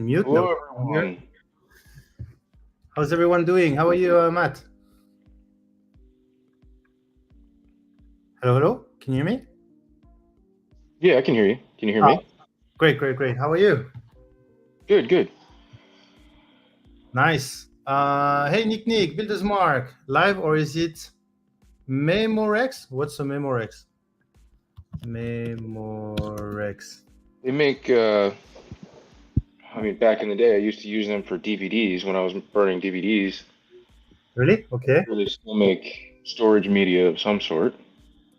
unmute. Hello, No. everyone. How's everyone doing? How are you, Matt? Hello? Can you hear me? Yeah, I can hear you. Can you hear me? Great. How are you? Good. Nice. Hey, Nick, Builders Mark, live or is it Memorex? What's a Memorex? Memorex. They make, back in the day, I used to use them for DVDs when I was burning DVDs. Really? Okay. They still make storage media of some sort.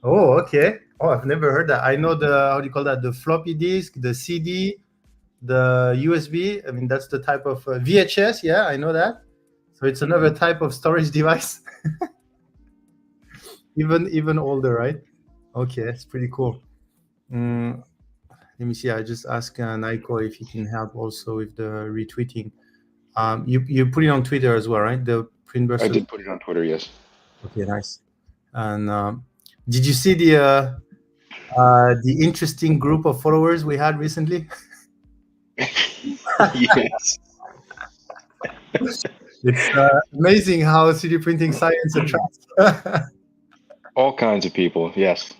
Oh, okay. Oh, I've never heard that. I know how do you call that? The floppy disk, the CD, the USB. I mean, that's the type of VHS. Yeah, I know that. So it's another type of storage device. even older, right? Okay, it's pretty cool. Let me see. I just asked Nico if he can help also with the retweeting. You put it on Twitter as well, right? The Printbusters. I did put it on Twitter, yes. Okay, nice. And did you see the interesting group of followers we had recently? Yes. It's amazing how 3D printing science attracts all kinds of people. Yes.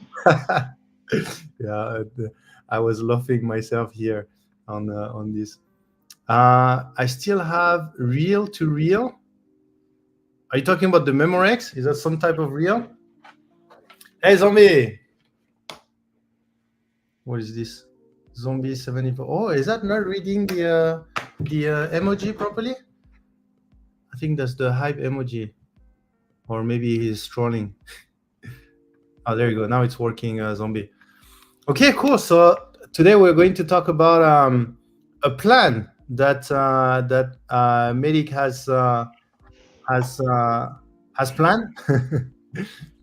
Yeah, I was laughing myself here on this. I still have reel to reel. Are you talking about the Memorex? Is that some type of reel? Hey, zombie! What is this? Zombie 74. Oh, is that not reading the emoji properly? I think that's the hype emoji, or maybe he's trolling. Oh, there you go. Now it's working, zombie. Okay, cool. So today we're going to talk about a plan that Medic has planned.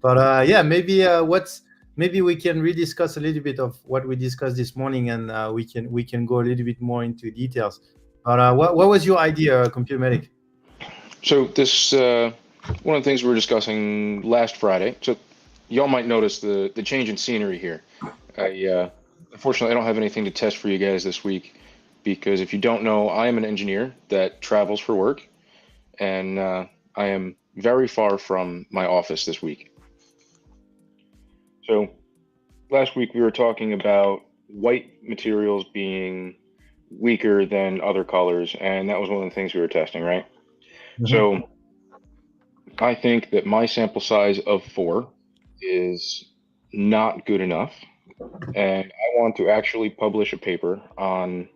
But yeah, maybe we can rediscuss a little bit of what we discussed this morning, and we can go a little bit more into details. But what was your idea, Computer Medic? So this one of the things we were discussing last Friday. So y'all might notice the change in scenery here. Unfortunately, I don't have anything to test for you guys this week because if you don't know, I am an engineer that travels for work, and I am very far from my office this week. So last week we were talking about white materials being weaker than other colors, and that was one of the things we were testing, right? Mm-hmm. So I think that my sample size of 4 is not good enough, and I want to actually publish a paper on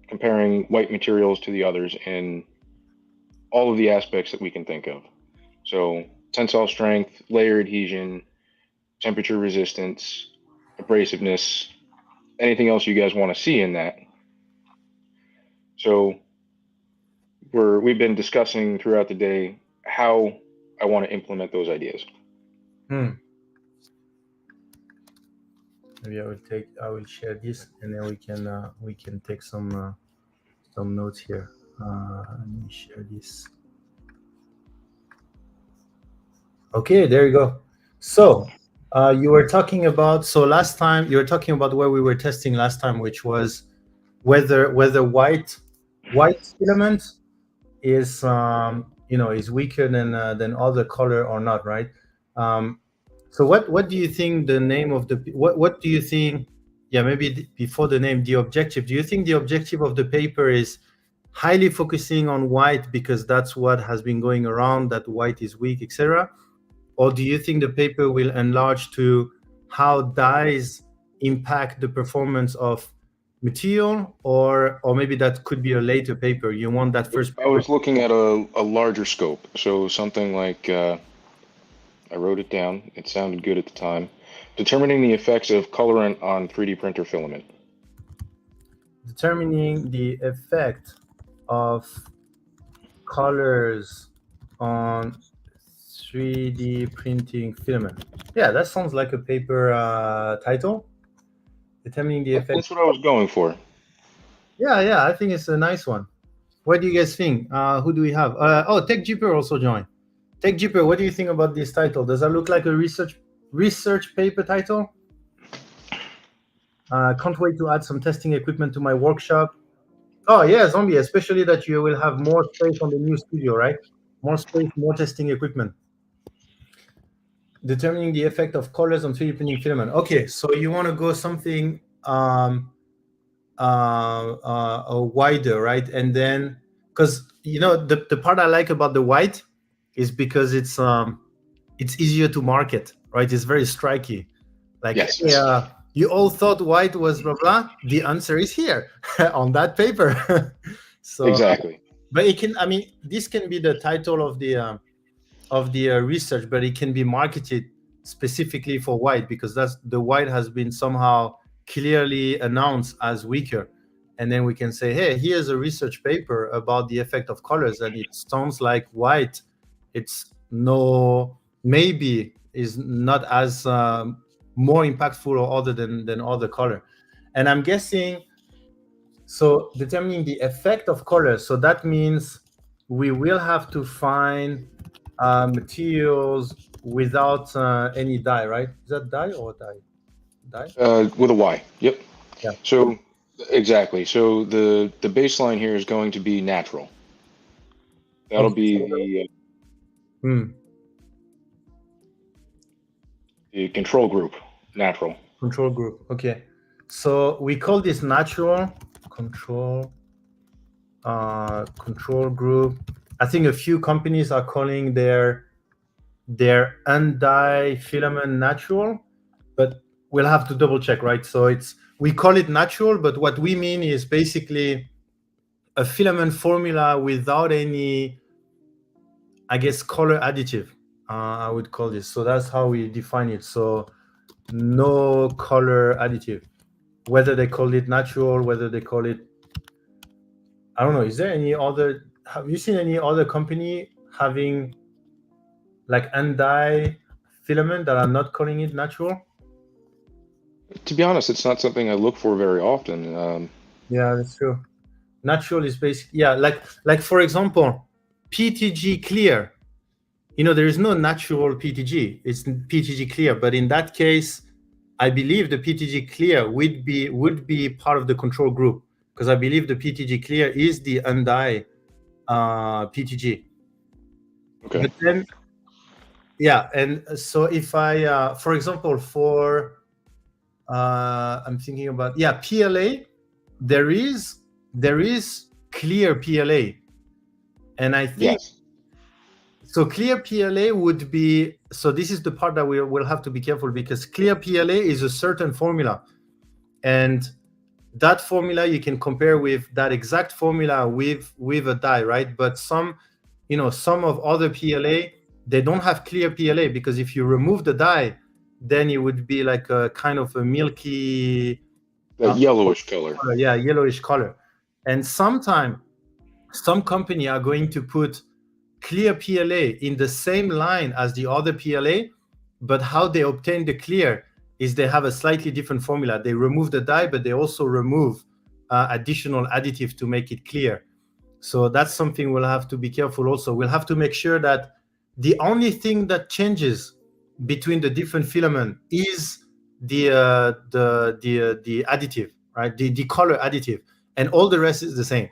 comparing white materials to the others in all of the aspects that we can think of. So tensile strength, layer adhesion, temperature resistance, abrasiveness, anything else you guys want to see in that. So we've been discussing throughout the day how I want to implement those ideas. Maybe I will share this, and then we can take some notes here. Let me share this. Okay, there you go. So you were talking about last time you were talking about where we were testing last time, which was whether white filament is is weaker than other color or not, right? So what do you think the name of the what do you think? Yeah, maybe before the name, the objective. Do you think the objective of the paper is highly focusing on white because that's what has been going around, that white is weak, etc.? Or do you think the paper will enlarge to how dyes impact the performance of material, or maybe that could be a later paper? You want that first paper? I was looking at a larger scope, so something like I wrote it down. It sounded good at the time. Determining the effects of colorant on 3D printer filament. Determining the effect of colors on 3D printing filament. Yeah, that sounds like a paper title. Determining the effect. That's what I was going for. Yeah, I think it's a nice one. What do you guys think? Who do we have? Tech Jeeper also joined. Tech Jeeper, what do you think about this title? Does that look like a research paper title? Can't wait to add some testing equipment to my workshop. Oh yeah, zombie, especially that you will have more space on the new studio, right? More space, more testing equipment. Determining the effect of colors on 3D printing filament. Okay, so you want to go something wider, right? And then, because the part I like about the white is because it's easier to market, right? It's very striky. Like, Yes. hey, you all thought white was blah blah. The answer is here on that paper. So, Exactly. but it can. I mean, this can be the title of the research, but it can be marketed specifically for white because that's the white has been somehow clearly announced as weaker. And then we can say, hey, here's a research paper about the effect of colors, and it sounds like white. It's no maybe is not as more impactful or other than other color. And I'm guessing so determining the effect of color. So that means we will have to find materials without any dye, right? Is that dye or dye? Dye? With a Y. Yep. Yeah. So exactly. So the baseline here is going to be natural. That'll Okay. be Hmm. the control group. Natural. Control group. Okay. So we call this natural control control group. I think a few companies are calling their undye filament natural, but we'll have to double check, right? So we call it natural, but what we mean is basically a filament formula without any, I guess, color additive. I would call this. So that's how we define it. So no color additive. Whether they call it natural, whether they call it, I don't know. Is there any other? Have you seen any other company having like undye filament that are not calling it natural? To be honest, it's not something I look for very often. Yeah, that's true. Natural is basically, yeah, like for example, PTG clear. There is no natural PTG. It's PTG clear, but in that case, I believe the PTG clear would be part of the control group because I believe the PTG clear is the undye PTG. Okay. But then, yeah, and so if I, for example, I'm thinking about, yeah, PLA, there is clear PLA, and I think Yes. so. Clear PLA would be, so this is the part that we will have to be careful because clear PLA is a certain formula, and that formula you can compare with that exact formula with a dye, right? But some of other PLA, they don't have clear PLA because if you remove the dye, then it would be like a kind of a milky That yellowish color. color, yeah, yellowish color. And sometimes some company are going to put clear PLA in the same line as the other PLA, but how they obtain the clear is they have a slightly different formula. They remove the dye, but they also remove additional additive to make it clear. So that's something we'll have to be careful also. We'll have to make sure that the only thing that changes between the different filament is the additive, right? The color additive, and all the rest is the same.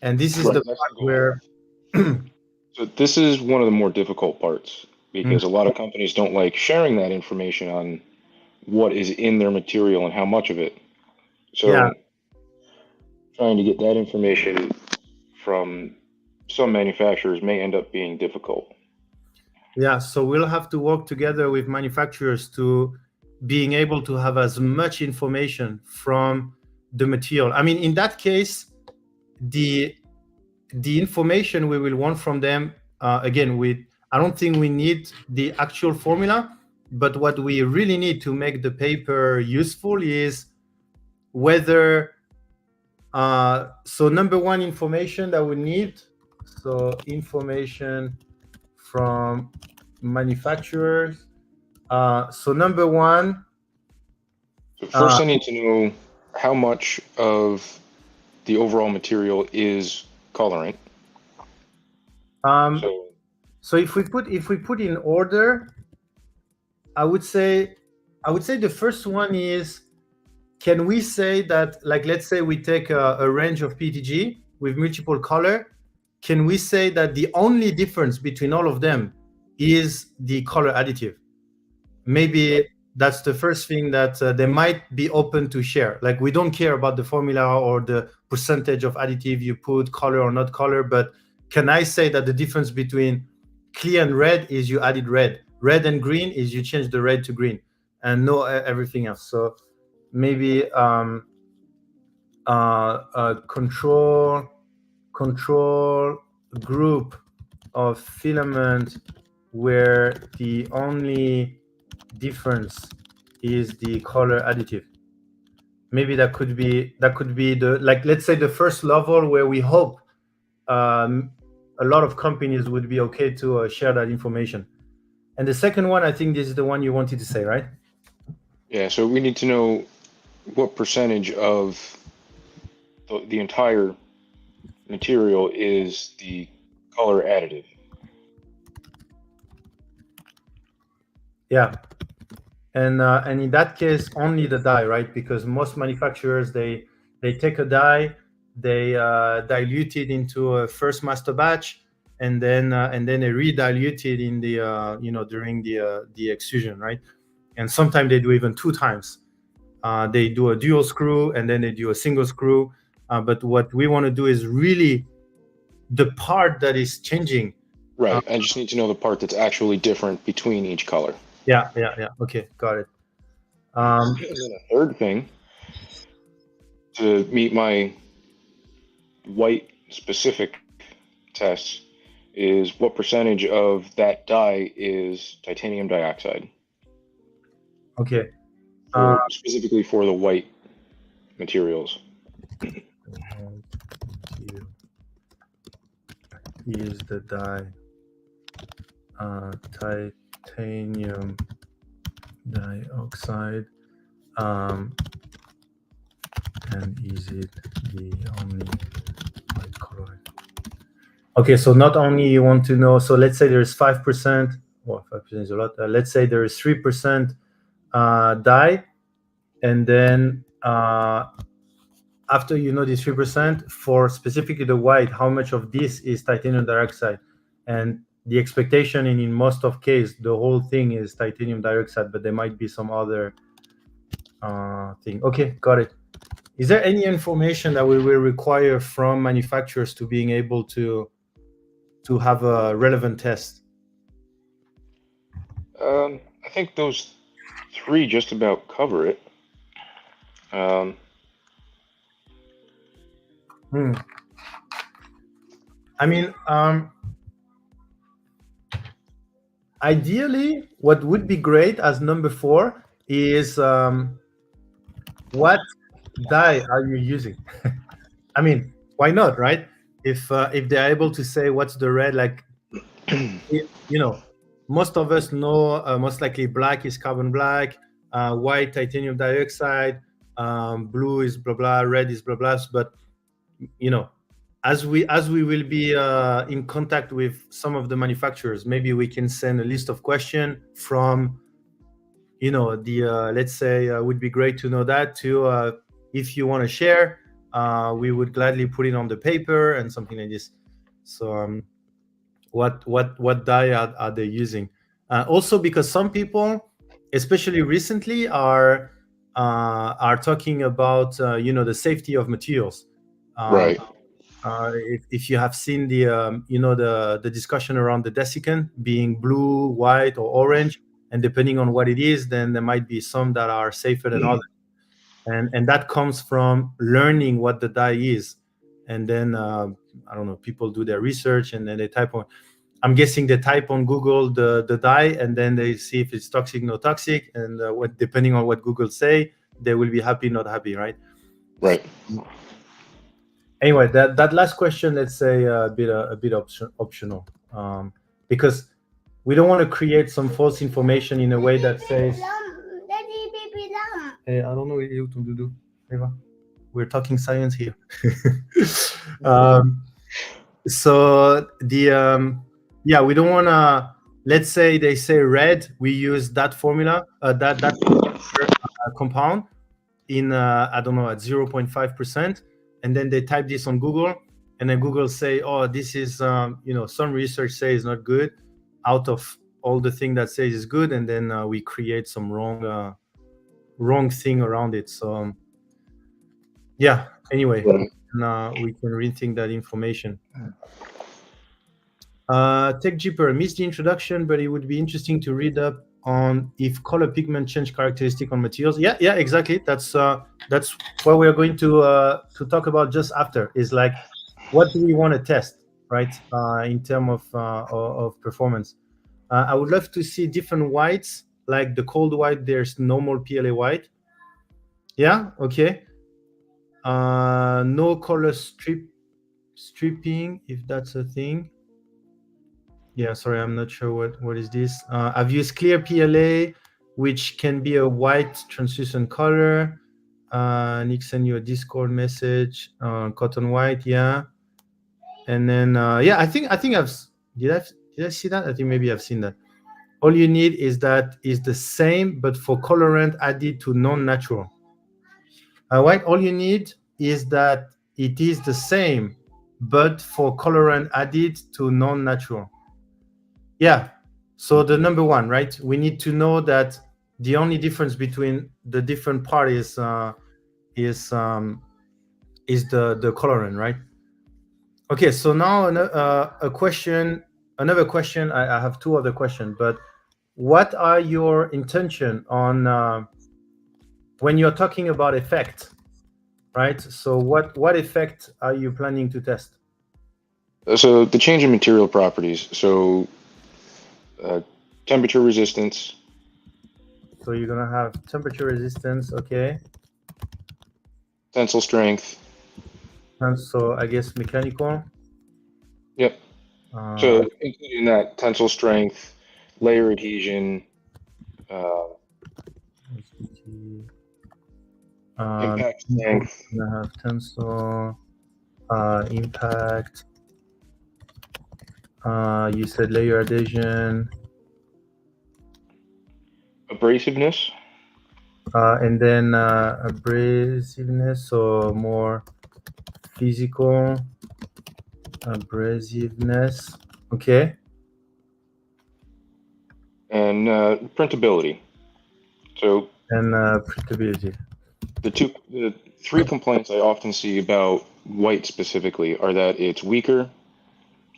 And this is Right. the That's part the goal. where So this is one of the more difficult parts because a lot of companies don't like sharing that information on what is in their material and how much of it. So yeah, trying to get that information from some manufacturers may end up being difficult. yeah. So we'll have to work together with manufacturers to being able to have as much information from the material. I mean, in that case, the information we will want from them, again, I don't think we need the actual formula, but what we really need to make the paper useful is whether so number one information that we need, so information from manufacturers. So number one, So first I need to know how much of the overall material is colorant. um, So so if we put in order, I would say the first one is can we say that, like, let's say we take a range of PETG with multiple color, can we say that the only difference between all of them is the color additive? Maybe that's the first thing that they might be open to share. Like, we don't care about the formula or the percentage of additive you put, color or not color, but can I say that the difference between clear and red is you added red, red and green is you change the red to green, and no everything else? So maybe control group of filament where the only difference is the color additive. Maybe that could be the, like, let's say the first level where we hope a lot of companies would be okay to share that information. And the second one, I think this is the one you wanted to say, right? Yeah, so we need to know what percentage of the entire material is the color additive. Yeah. And in that case, only the dye, right? Because most manufacturers, they take a dye, they dilute it into a first master batch, and then they re-dilute it in the during the extrusion, right? And sometimes they do even 2 times. They do a dual screw and then they do a single screw. But what we want to do is really the part that is changing. Right. I just need to know the part that's actually different between each color. Yeah. Okay, got it. And then a third thing to meet my white specific tests is what percentage of that dye is titanium dioxide. Okay. Specifically for the white materials. Use the dye titanium dioxide, and is it the only white color? Okay, so not only you want to know, so let's say there's 5%, well, 5% is a lot. Let's say there is 3% dye, and then after you know this 3%, for specifically the white, how much of this is titanium dioxide? And the expectation in most of case, the whole thing is titanium dioxide, but there might be some other thing. Okay, got it. Is there any information that we will require from manufacturers to being able to have a relevant test? I think those 3 just about cover it. I mean, ideally, what would be great as number 4 is what dye are you using? I mean, why not, right? If they're able to say what's the red, like, most of us know most likely black is carbon black, white titanium dioxide, blue is blah blah, red is blah blah. But as we will be in contact with some of the manufacturers, maybe we can send a list of questions from the let's say would be great to know that too. If you want to share, we would gladly put it on the paper and something like this. So what dye are they using? Also, because some people, especially recently, are talking about the safety of materials. Right. If you have seen the the discussion around the desiccant being blue, white, or orange, and depending on what it is, then there might be some that are safer than others, and that comes from learning what the dye is, and then I don't know, people do their research and then they type on. I'm guessing they type on Google the dye, and then they see if it's toxic, no toxic, and what depending on what Google say, they will be happy, not happy, right? Right. Anyway, that last question, let's say a bit optional, because we don't want to create some false information in a way that says, hey, I don't know what you to do, Eva. We're talking science here. So the yeah, we don't want to, let's say they say red, we use that formula, that compound. in I don't know, at 0.5%, and then they type this on Google, and then Google say, oh, this is some research say is not good, out of all the thing that says is good, and then we create some wrong thing around it. So yeah, anyway, we can rethink that information. TechJeeper, missed the introduction, but it would be interesting to read up on if color pigment change characteristic on materials. Yeah, exactly. That's what we're going to talk about just after. Is like, what do we want to test, right? In terms of performance. I would love to see different whites, like the cold white. There's normal PLA white. Yeah. Okay. No color stripping, if that's a thing. Yeah, sorry, I'm not sure what is this. I've used clear PLA, which can be a white translucent color. Nick sent you a Discord message. Cotton white, yeah. And then I think did I see that? I think maybe I've seen that. All you need is the same, but for colorant added to non-natural. White, all you need is that it is the same, but for colorant added to non-natural. Yeah. So the number one, right? We need to know that the only difference between the different parties is the colorant, right? Okay. So now another question. I have two other questions, but what are your intention on when you're talking about effect, right? So what effect are you planning to test? So the change in material properties. So temperature resistance. So you're gonna have temperature resistance, okay. Tensile strength. And so I guess mechanical. Yep. So including that tensile strength, layer adhesion, impact strength. Gonna have tensile, impact. You said layer adhesion. Abrasiveness. And then abrasiveness, so more physical abrasiveness. Okay. And printability. So. And printability. The three complaints I often see about white specifically are that it's weaker,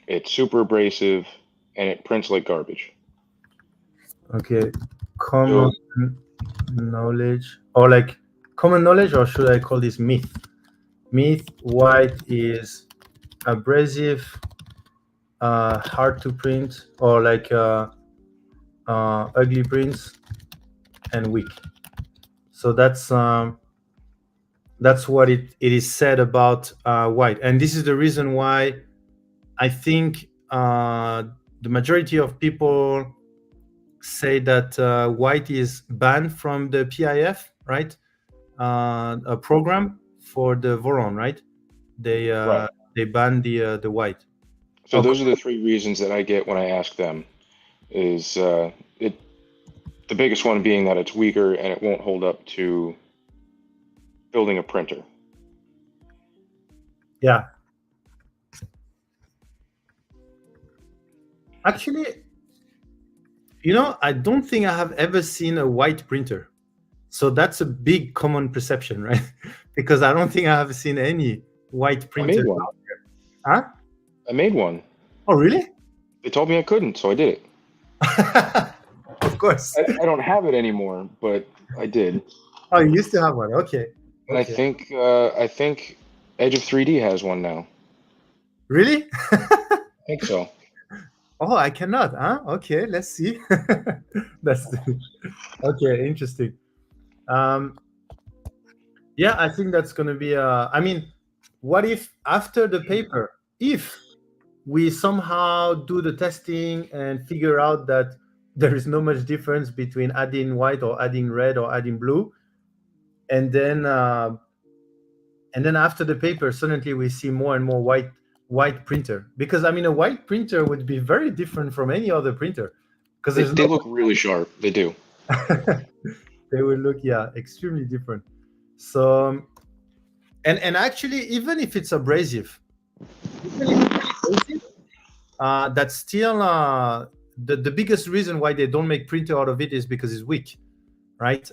it's super abrasive, and it prints like garbage. Okay. Common knowledge, or like common knowledge, or should I call this myth? Myth: white is abrasive, hard to print, or like ugly prints, and weak. So that's what it is said about white, and this is the reason why I think the majority of people say that white is banned from the PIF, right? A program for the Voron, right? They ban the white. So those are the three reasons that I get when I ask them. Is the biggest one being that it's weaker and it won't hold up to building a printer. Yeah. Actually, I don't think I have ever seen a white printer. So that's a big common perception, right? Because I don't think I have seen any white printer. I made one. Huh? I made one. Oh, really? They told me I couldn't, so I did it. Of course. I don't have it anymore, but I did. Oh, you used to have one. Okay. And I think Edge of 3D has one now. Really? I think so. Oh, I cannot. Huh? Okay, let's see. That's okay. Interesting. Yeah, I think that's going to be I mean, what if after the paper, if we somehow do the testing and figure out that there is no much difference between adding white or adding red or adding blue, and then after the paper, suddenly we see more and more white printer, because I mean, a white printer would be very different from any other printer, because they look really sharp. They do. They will look, yeah, extremely different. So and actually, even if it's abrasive, that's still the biggest reason why they don't make printer out of it is because it's weak, right?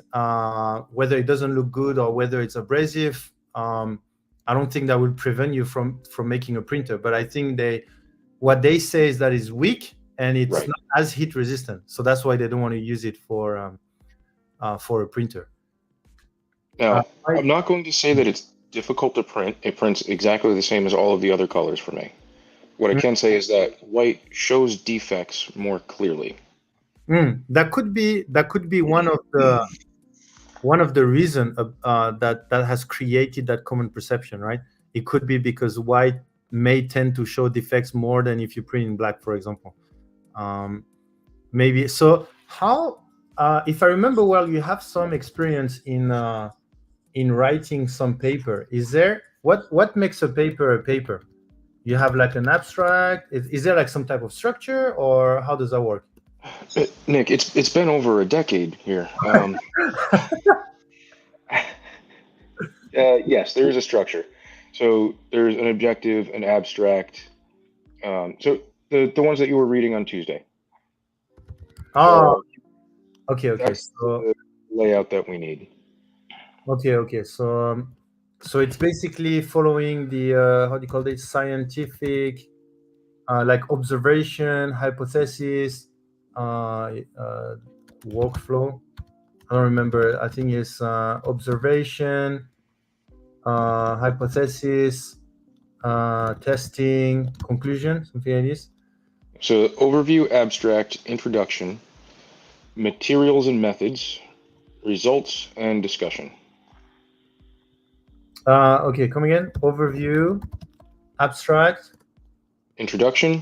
Whether it doesn't look good or whether it's abrasive, I don't think that will prevent you from making a printer. But I think what they say is that it's weak and it's not as heat resistant, so that's why they don't want to use it for a printer. Now, I'm not going to say that it's difficult to print. It prints exactly the same as all of the other colors for me. What I can say is that white shows defects more clearly. That could be one of the reason that has created that common perception, right? It could be because white may tend to show defects more than if you print in black, for example. Maybe so. How, if I remember well, you have some experience in writing some paper. Is there what makes a paper? You have like an abstract. Is there like some type of structure, or how does that work? Nick, it's been over a decade here. Yes, there is a structure. So there's an objective, an abstract. So the ones that you were reading on Tuesday. Oh, okay. That's So the layout that we need. okay. So it's basically following the how do you call it, scientific, like observation, hypothesis, workflow. I don't remember. I think it's observation, hypothesis, testing, conclusion, something like this. So overview, abstract, introduction, materials and methods, results, and discussion. Okay, come again. Overview, abstract, introduction,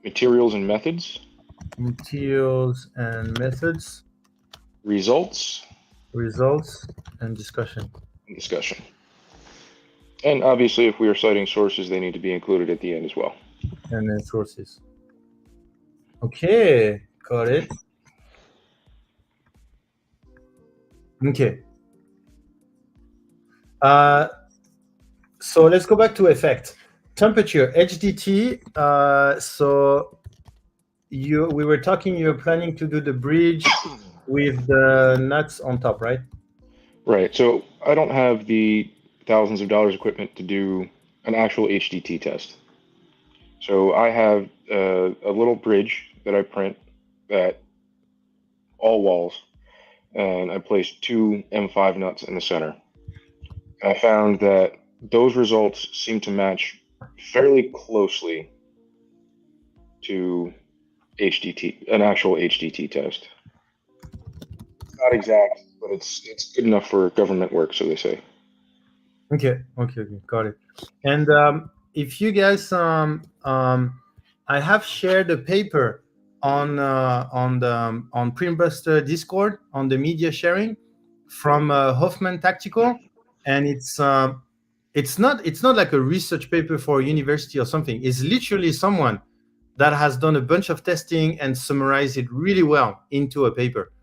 materials and methods, results, and discussion. And obviously, if we are citing sources, they need to be included at the end as well. And then sources. Okay, got it. Okay. So let's go back to effect. Temperature, HDT. So we were talking, you're planning to do the bridge with the nuts on top, right? Right. So I don't have the thousands of dollars equipment to do an actual HDT test. So I have a little bridge that I print at all walls, and I placed 2 M5 nuts in the center. And I found that those results seem to match fairly closely to HDT, an actual HDT test. Not exact, but it's good enough for government work, so they say. Okay, got it. And if you guys, I have shared a paper on Printbuster Discord on the media sharing from Hoffman Tactical, and it's not like a research paper for a university or something. It's literally someone that has done a bunch of testing and summarized it really well into a paper.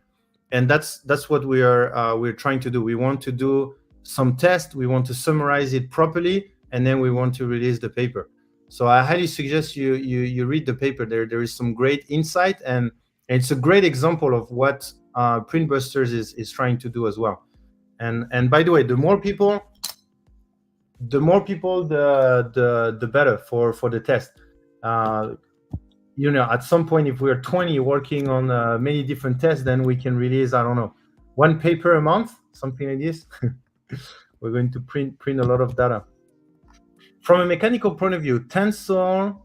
And that's what we're trying to do. We want to do some tests, we want to summarize it properly, and then we want to release the paper. So I highly suggest you read the paper. There is some great insight, and it's a great example of what Printbusters is trying to do as well. And by the way, the more people, the better for the test. At some point, if we're 20 working on many different tests, then we can release, I don't know, 1 paper a month, something like this. We're going to print a lot of data. From a mechanical point of view, tensile,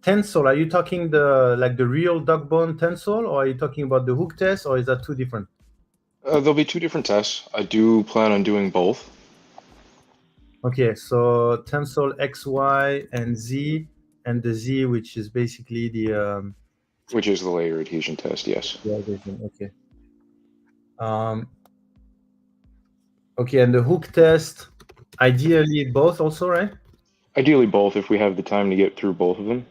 are you talking the real dog bone tensile, or are you talking about the hook test, or is that 2 different? There'll be 2 different tests. I do plan on doing both. Okay, so tensile X, Y, and Z, and the Z, which is basically the which is the layer adhesion test, yes. Okay. Okay, and the hook test, ideally both also, right? Ideally both, if we have the time to get through both of them.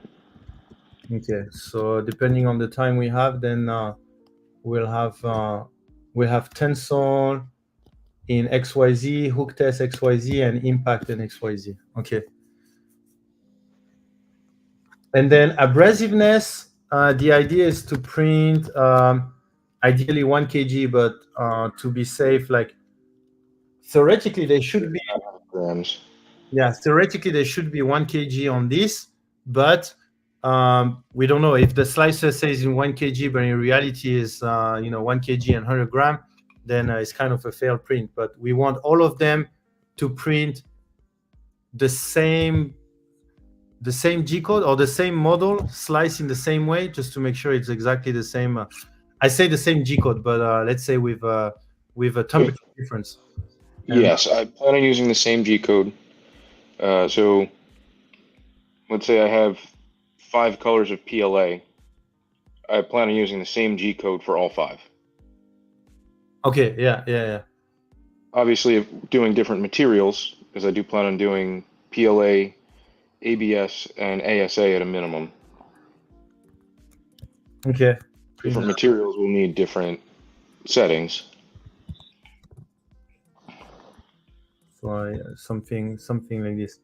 Okay, so depending on the time we have, then we'll we have tensile in XYZ, hook test XYZ, and impact in XYZ. Okay. And then abrasiveness, the idea is to print ideally 1 kg, but to be safe, like theoretically there should be, grams. yeah, theoretically there should be 1 kg on this, but we don't know if the slicer says in 1 kg, but in reality is 1 kg and 100 gram, then it's kind of a failed print. But we want all of them to print the same G code or the same model, slice in the same way, just to make sure it's exactly the same. I say the same G code, but let's say with a temperature difference. Yes, I plan on using the same G code. So let's say I have 5 colors of PLA. I plan on using the same G code for all 5. Okay, yeah. Obviously, doing different materials, because I do plan on doing PLA, ABS, and ASA at a minimum. Okay. Different materials will need different settings. So something like this.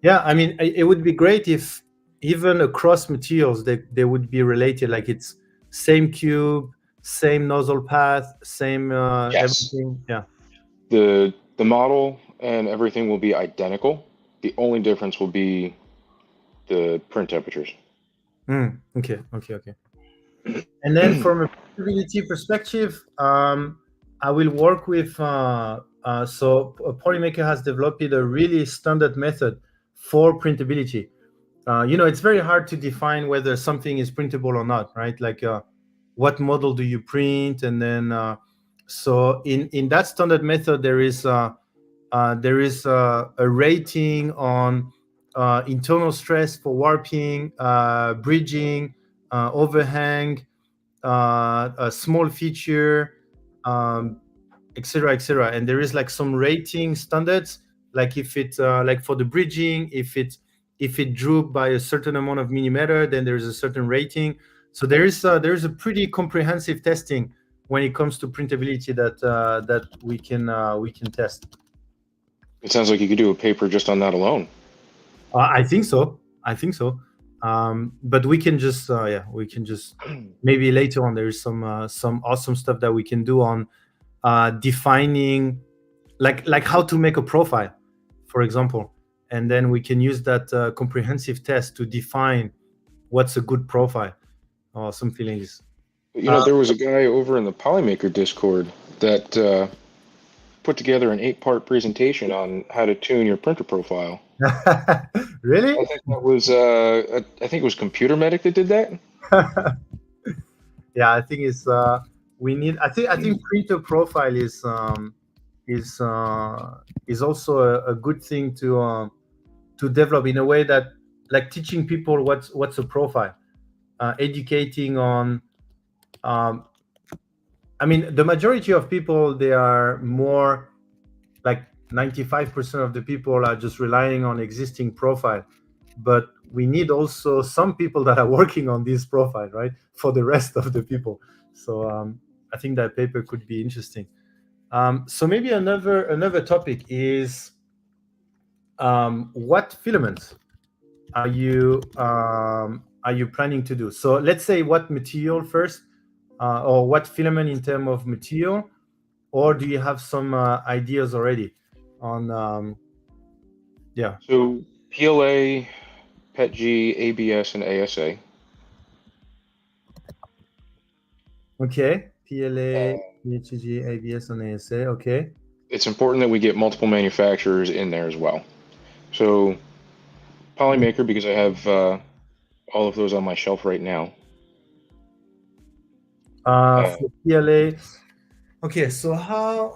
Yeah, I mean, it would be great if even across materials they would be related, like it's same cube, same nozzle path, same Yes. everything. Yeah. The model and everything will be identical. The only difference will be the print temperatures. Okay. And then from a printability perspective, I will work with. So Polymaker has developed a really standard method for printability. It's very hard to define whether something is printable or not, right? Like, what model do you print, and then so in that standard method there is a rating on internal stress for warping, bridging, overhang, a small feature, etc. And there is like some rating standards, like if it like for the bridging, if it drooped by a certain amount of millimeter, then there's a certain rating. So there is a pretty comprehensive testing when it comes to printability that we can test. It sounds like you could do a paper just on that alone. I think so. But we can just maybe later on there's some awesome stuff that we can do on defining like how to make a profile, for example, and then we can use that comprehensive test to define what's a good profile or something like this. There was a guy over in the Polymaker Discord that put together an 8-part presentation on how to tune your printer profile. Really? I think that was I think it was Computer Medic that did that. Yeah, I think it's we need. I think printer profile is also a good thing to develop in a way that, like, teaching people what's a profile, educating on. I mean, the majority of people, they are more like 95% of the people are just relying on existing profile, but we need also some people that are working on this profile, right, for the rest of the people. So I think that paper could be interesting. So maybe another topic is what filaments are you planning to do? So let's say what material first, or what filament in terms of material, or do you have some ideas already on yeah? So PLA, PETG, ABS, and ASA. Okay, PLA, PHG, ABS, and ASA. Okay. It's important that we get multiple manufacturers in there as well. So Polymaker, because I have all of those on my shelf right now. For PLA. Okay, so how?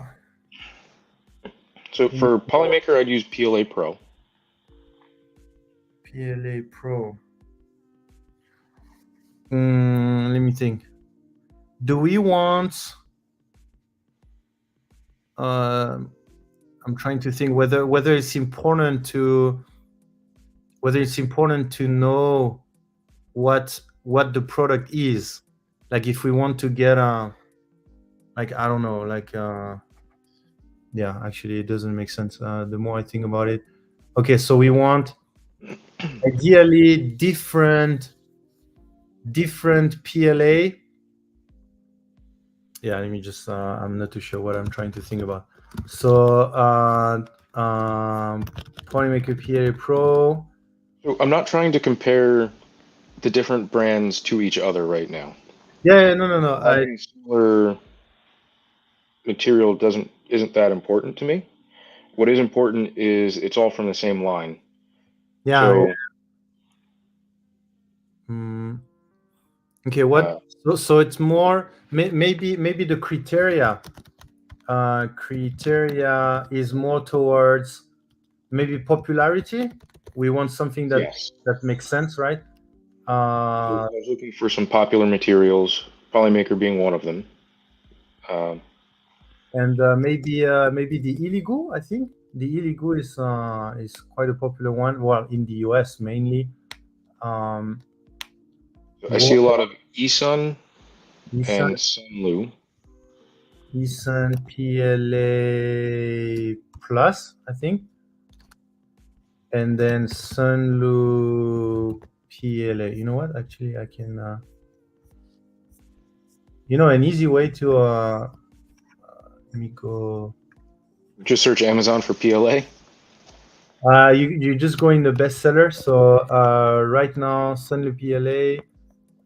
So for Polymaker, I'd use PLA Pro. PLA Pro. Let me think. Do we want? I'm trying to think whether it's important to know what the product is. Like if we want to get like I don't know, like yeah, actually, it doesn't make sense. The more I think about it, okay, so we want ideally different PLA. Yeah, let me just. I'm not too sure what I'm trying to think about. So, Polymaker PLA Pro. So I'm not trying to compare the different brands to each other right now. Yeah, no, no, no. I Having similar material doesn't isn't that important to me. What is important is it's all from the same line. yeah. So Mm, okay, what? uh, So it's more maybe the criteria is more towards maybe popularity. We want something yes, that makes sense, right? so Uh, I was looking for some popular materials, Polymaker being one of them. Um, and maybe the illegal. I think the illegal is quite a popular one. Well, in the US mainly. Um, I see a what lot of Esun Nissan and Sunlu. Nissan PLA Plus, I think, and then Sunlu PLA. You know what? Actually, I can. An easy way to let me go. Just search Amazon for PLA. You just go in the bestseller. So right now, Sunlu PLA,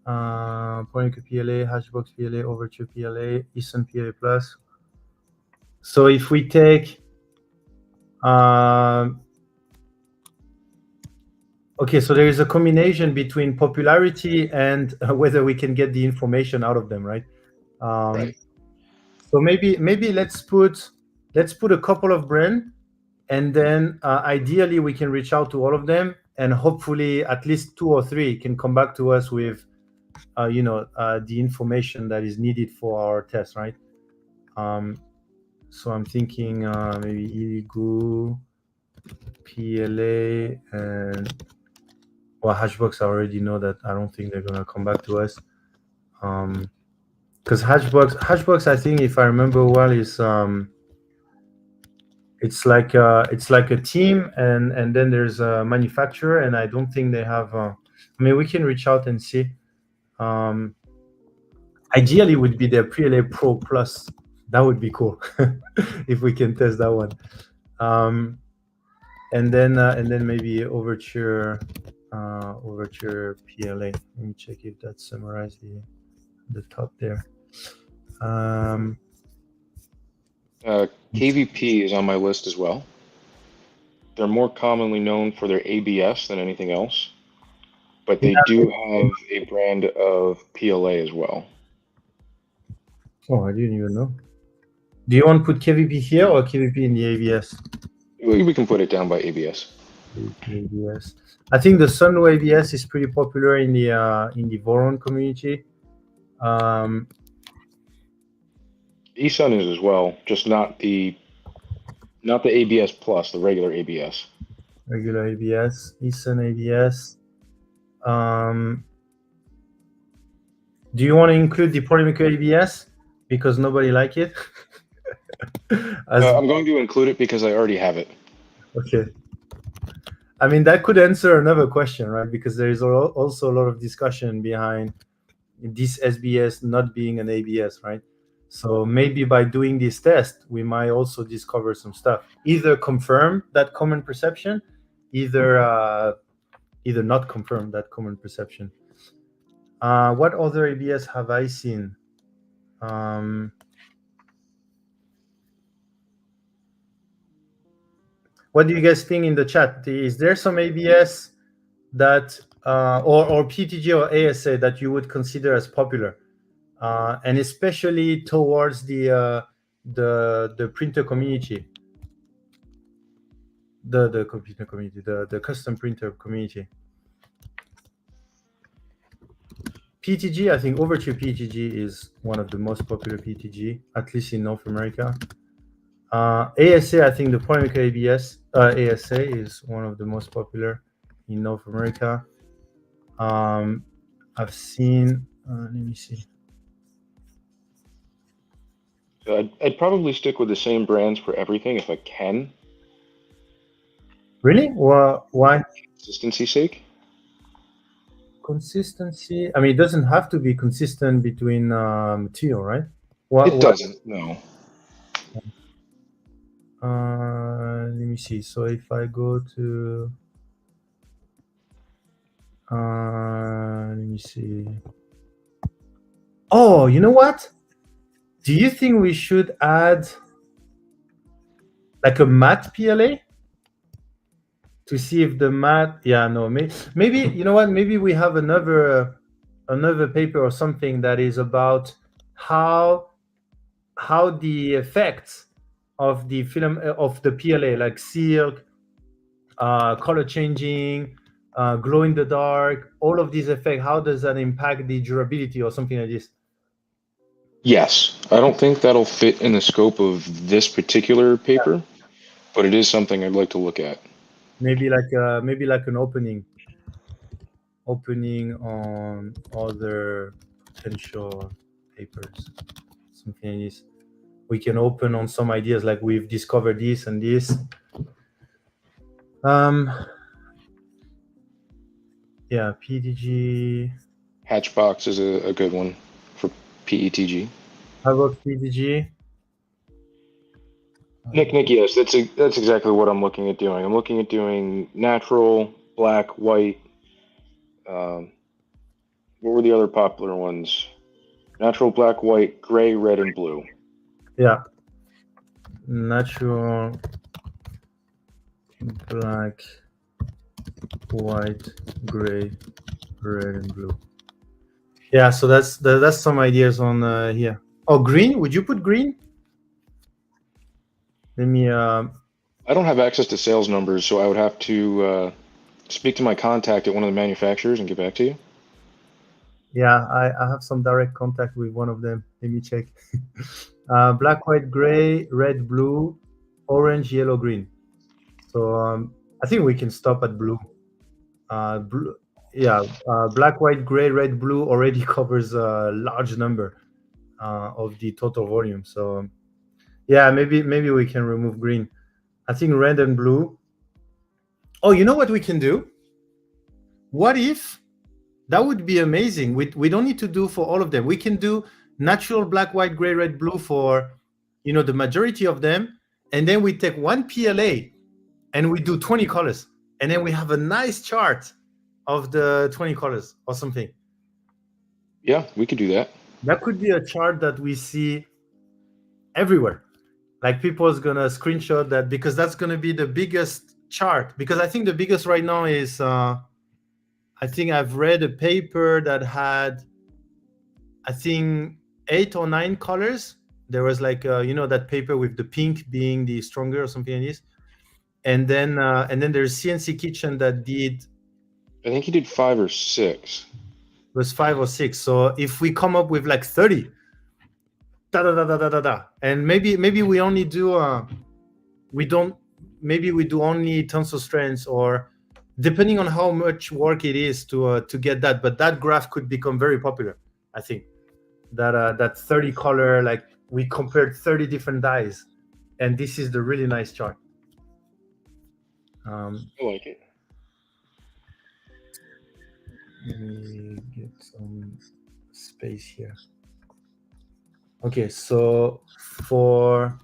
Polymaker PLA, Hashbox PLA, Overture PLA, Eason PLA Plus. So if we take, um, okay, so there is a combination between popularity and whether we can get the information out of them, right? Um, Right. so maybe let's put a couple of brands, and then ideally we can reach out to all of them, and hopefully at least two or three can come back to us with the information that is needed for our test, right? um, so I'm thinking maybe illegal PLA, and well, Hashbox I already know that I don't think they're gonna come back to us, because Hashbox I think, if I remember well, is it's like a team, and then there's a manufacturer, and I don't think they have I mean, we can reach out and see. um Ideally would be their PLA Pro Plus. That would be cool if we can test that one. um and then maybe Overture PLA. Let me check if that summarized the top there. um KVP is on my list as well. They're more commonly known for their ABS than anything else, but they do have a brand of PLA as well. oh, I didn't even know. Do you want to put KVP here or KVP in the ABS? We can put it down by ABS. ABS. I think the Sunlow ABS is pretty popular in the Voron community. Um, Esun is as well, just not the ABS plus, the regular ABS. Regular ABS, Eason ABS. Um, do you want to include the Polymaker ABS because nobody like it? As I'm going to include it because I already have it. okay, I mean that could answer another question, right? Because there is also a lot of discussion behind this SBS not being an ABS, right? So maybe by doing this test, we might also discover some stuff. Either confirm that common perception, either not confirm that common perception. What other ABS have I seen? Um, what do you guys think in the chat? Is there some ABS that or PTG or ASA that you would consider as popular, and especially towards the printer community, the computer community, the custom printer community? PTG, I think Overture PTG is one of the most popular PTG, at least in North America. ASA, I think the Polymaker ABS ASA is one of the most popular in North America. I've seen. Let me see. I'd probably stick with the same brands for everything if I can, Really? Well, why? consistency sake. Consistency. I mean, it doesn't have to be consistent between material, right? What? It What? doesn't, no. Let me see. So if I go to, let me see. Oh, you know what? Do you think we should add like a matte PLA to see if the matte? Yeah, no, maybe you know what? Maybe we have another paper or something that is about how the effects of the film of the PLA, like silk, color changing, glow in the dark, all of these effects, how does that impact the durability or something like this? Yes, I don't think that'll fit in the scope of this particular paper, but it is something I'd like to look at. Maybe like an opening on other potential papers, something like this. We can open on some ideas like we've discovered this and this. Um, yeah, PDG. Hatchbox is a good one for PETG. How about PDG? Nick, yes, that's exactly what I'm looking at doing. I'm looking at doing natural, black, white. Um, what were the other popular ones? Natural, black, white, gray, red, and blue. Yeah, natural, black, white, gray, red, and blue. Yeah, so that's some ideas on here. Oh, green? Would you put green? Let me. I don't have access to sales numbers, so I would have to speak to my contact at one of the manufacturers and get back to you. Yeah, I have some direct contact with one of them. Let me check. Black, white, gray, red, blue, orange, yellow, green. So I think we can stop at blue. Blue, yeah. Black, white, gray, red, blue already covers a large number of the total volume. So yeah, maybe we can remove green. I think red and blue. Oh, you know what we can do? What if that would be amazing? We don't need to do for all of them. We can do natural black, white, gray, red, blue for the majority of them, and then we take one PLA and we do 20 colors, and then we have a nice chart of the 20 colors or something. Yeah, we could do that. That could be a chart that we see everywhere. Like people's gonna screenshot that because that's gonna be the biggest chart. Because I think the biggest right now is I think I've read a paper that had I think 8 or 9 colors. There was like that paper with the pink being the stronger or something like this. And then there's CNC Kitchen that did I think he did 5 or 6. was 5 or 6. So if we come up with like 30, da da da da da da da, and maybe we only do we don't maybe we do only tensile strands, or depending on how much work it is to get that. But that graph could become very popular. I think that 30 color, like we compared 30 different dyes, and this is the really nice chart. I like it. Let me get some space here. Okay, so for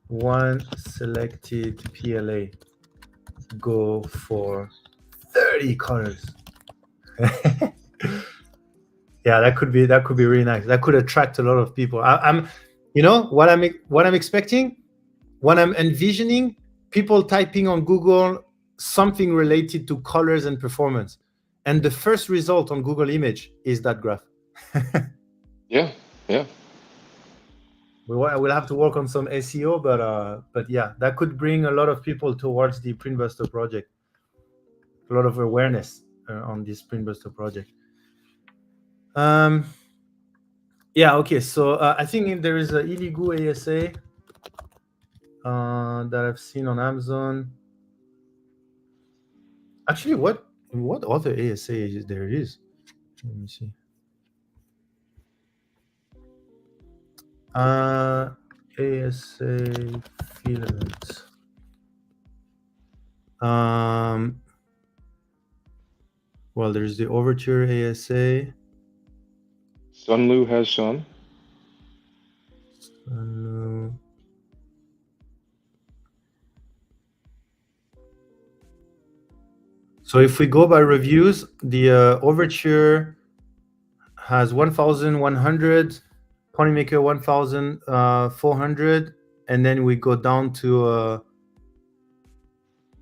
one selected PLA, go for 30 colors. Yeah, that could be really nice. That could attract a lot of people. I'm what I'm expecting, what I'm envisioning, people typing on Google something related to colors and performance, and the first result on Google Image is that graph. Yeah, yeah. We'll have to work on some SEO, but yeah, that could bring a lot of people towards the Printbuster project. A lot of awareness on this Printbuster project. Yeah, okay. So I think there is a illegal ASA that I've seen on Amazon. Actually, what other ASA is there is? Let me see. ASA filament. Well, there's the Overture ASA. Sunlu has some. So if we go by reviews, the Overture has 1,100, Ponymaker 1,400, and then we go down to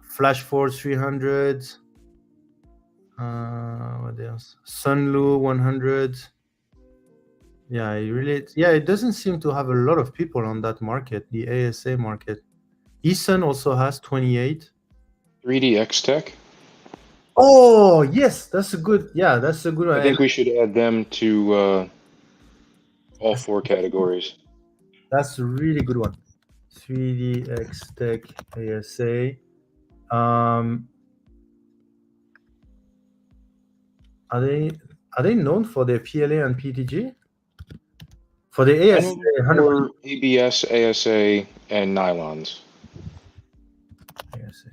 Flash Force 300. What else? Sunlu 100. Yeah, it doesn't seem to have a lot of people on that market, the ASA market. Eason also has 28. 3D X Tech. Oh yes, that's a good one. I think we should add them to all 4 categories. That's a really good one. 3D X Tech ASA. Are they known for their PLA and PTG? For the I ASA, know them 100%. for ABS, ASA, and nylons. ASA.